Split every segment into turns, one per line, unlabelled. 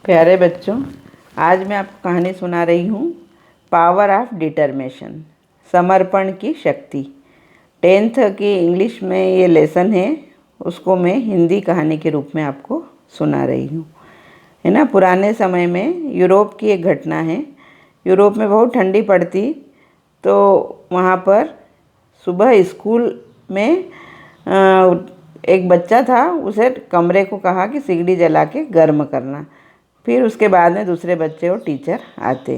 प्यारे बच्चों, आज मैं आपको कहानी सुना रही हूँ पावर ऑफ डिटर्मिनेशन, समर्पण की शक्ति। 10th की इंग्लिश में ये लेसन है, उसको मैं हिंदी कहानी के रूप में आपको सुना रही हूँ, है ना। पुराने समय में यूरोप की एक घटना है। यूरोप में बहुत ठंडी पड़ती, तो वहाँ पर सुबह स्कूल में एक बच्चा था, उसे कमरे को कहा कि सिगड़ी जला के गर्म करना। फिर उसके बाद में दूसरे बच्चे और टीचर आते,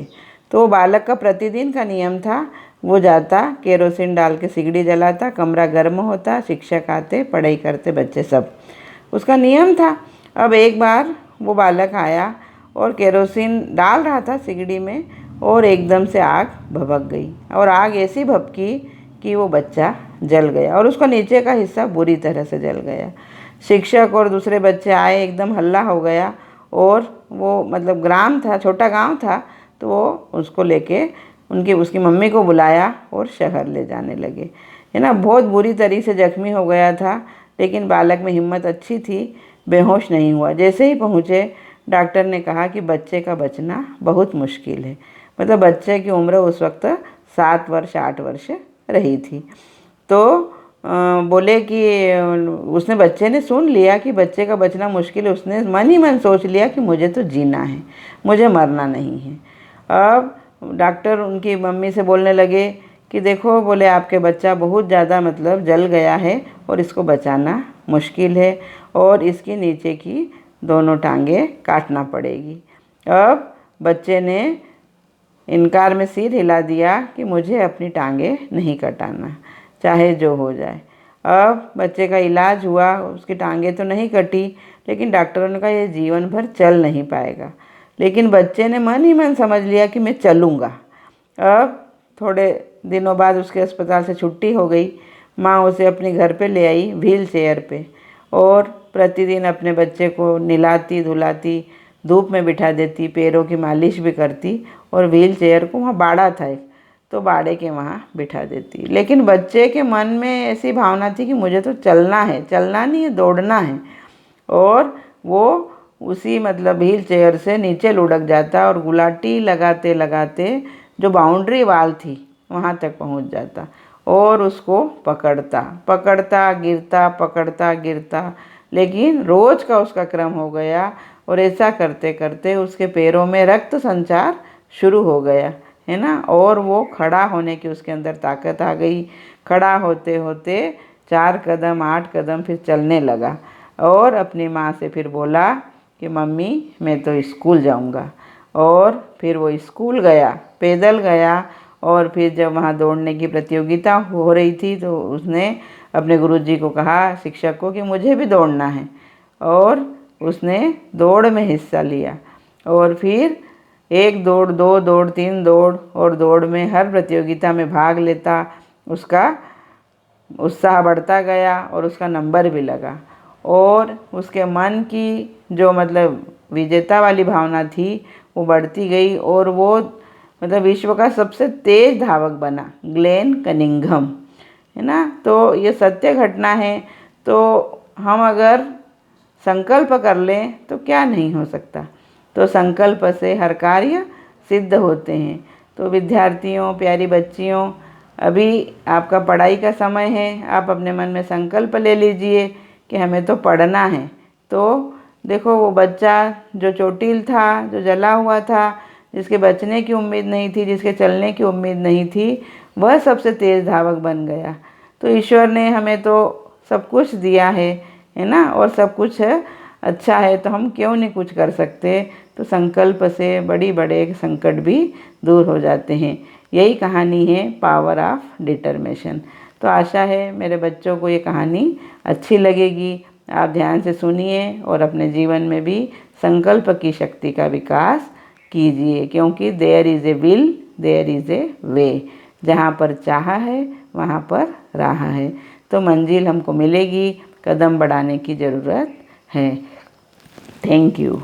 तो वो बालक का प्रतिदिन का नियम था। वो जाता, केरोसिन डाल के सिगड़ी जलाता, कमरा गर्म होता, शिक्षक आते, पढ़ाई करते बच्चे सब, उसका नियम था। अब एक बार वो बालक आया और केरोसिन डाल रहा था सिगड़ी में, और एकदम से आग भभक गई, और आग ऐसी भभकी कि वो बच्चा जल गया और उसका नीचे का हिस्सा बुरी तरह से जल गया। शिक्षक और दूसरे बच्चे आए, एकदम हल्ला हो गया, और वो मतलब ग्राम था, छोटा गांव था, तो वो उसको लेके उसकी मम्मी को बुलाया और शहर ले जाने लगे, है ना। बहुत बुरी तरह से जख्मी हो गया था, लेकिन बालक में हिम्मत अच्छी थी, बेहोश नहीं हुआ। जैसे ही पहुँचे, डॉक्टर ने कहा कि बच्चे का बचना बहुत मुश्किल है। मतलब बच्चे की उम्र उस वक्त 7 वर्ष 8 वर्ष रही थी। तो बोले कि उसने बच्चे ने सुन लिया कि बच्चे का बचना मुश्किल है। उसने मन ही मन सोच लिया कि मुझे तो जीना है, मुझे मरना नहीं है। अब डॉक्टर उनकी मम्मी से बोलने लगे कि देखो, बोले आपके बच्चा बहुत ज़्यादा मतलब जल गया है और इसको बचाना मुश्किल है, और इसकी नीचे की दोनों टांगें काटना पड़ेगी। अब बच्चे ने इनकार में सिर हिला दिया कि मुझे अपनी टांगें नहीं कटाना, चाहे जो हो जाए। अब बच्चे का इलाज हुआ, उसकी टांगें तो नहीं कटी, लेकिन डॉक्टरों ने कहा ये जीवन भर चल नहीं पाएगा। लेकिन बच्चे ने मन ही मन समझ लिया कि मैं चलूँगा। अब थोड़े दिनों बाद उसके अस्पताल से छुट्टी हो गई। माँ उसे अपने घर पे ले आई व्हील चेयर पे, और प्रतिदिन अपने बच्चे को नहलाती धुलाती, धूप में बिठा देती, पैरों की मालिश भी करती, और व्हील चेयर को वहाँ बाड़ा था एक, तो बाड़े के वहाँ बिठा देती। लेकिन बच्चे के मन में ऐसी भावना थी कि मुझे तो चलना है, चलना नहीं है, दौड़ना है। और वो उसी मतलब व्हील चेयर से नीचे लुढ़क जाता और गुलाटी लगाते लगाते जो बाउंड्री वाल थी वहाँ तक पहुँच जाता, और उसको पकड़ता पकड़ता गिरता, पकड़ता गिरता। लेकिन रोज़ का उसका क्रम हो गया, और ऐसा करते करते उसके पैरों में रक्त संचार शुरू हो गया, है ना। और वो खड़ा होने की उसके अंदर ताकत आ गई। खड़ा होते होते 4 कदम 8 कदम फिर चलने लगा, और अपनी माँ से फिर बोला कि मम्मी मैं तो स्कूल जाऊँगा। और फिर वो स्कूल गया, पैदल गया। और फिर जब वहाँ दौड़ने की प्रतियोगिता हो रही थी, तो उसने अपने गुरुजी को कहा, शिक्षक को, कि मुझे भी दौड़ना है। और उसने दौड़ में हिस्सा लिया, और फिर 1 दौड़ 2 दौड़ 3 दौड़, और दौड़ में हर प्रतियोगिता में भाग लेता। उसका उत्साह बढ़ता गया और उसका नंबर भी लगा, और उसके मन की जो मतलब विजेता वाली भावना थी वो बढ़ती गई, और वो मतलब विश्व का सबसे तेज धावक बना, ग्लेन कनिंघम, है ना। तो ये सत्य घटना है। तो हम अगर संकल्प कर लें तो क्या नहीं हो सकता। तो संकल्प से हर कार्य सिद्ध होते हैं। तो विद्यार्थियों, प्यारी बच्चियों, अभी आपका पढ़ाई का समय है। आप अपने मन में संकल्प ले लीजिए कि हमें तो पढ़ना है। तो देखो, वो बच्चा जो चोटिल था, जो जला हुआ था, जिसके बचने की उम्मीद नहीं थी, जिसके चलने की उम्मीद नहीं थी, वह सबसे तेज़ धावक बन गया। तो ईश्वर ने हमें तो सब कुछ दिया है ना, और सब कुछ अच्छा है, तो हम क्यों नहीं कुछ कर सकते। तो संकल्प से बड़ी बड़े संकट भी दूर हो जाते हैं। यही कहानी है पावर ऑफ डिटर्मिनेशन। तो आशा है मेरे बच्चों को ये कहानी अच्छी लगेगी। आप ध्यान से सुनिए और अपने जीवन में भी संकल्प की शक्ति का विकास कीजिए, क्योंकि there is a will there is a way. जहाँ पर चाह है वहाँ पर राह है। तो मंजिल हमको मिलेगी, कदम बढ़ाने की ज़रूरत है। Thank you.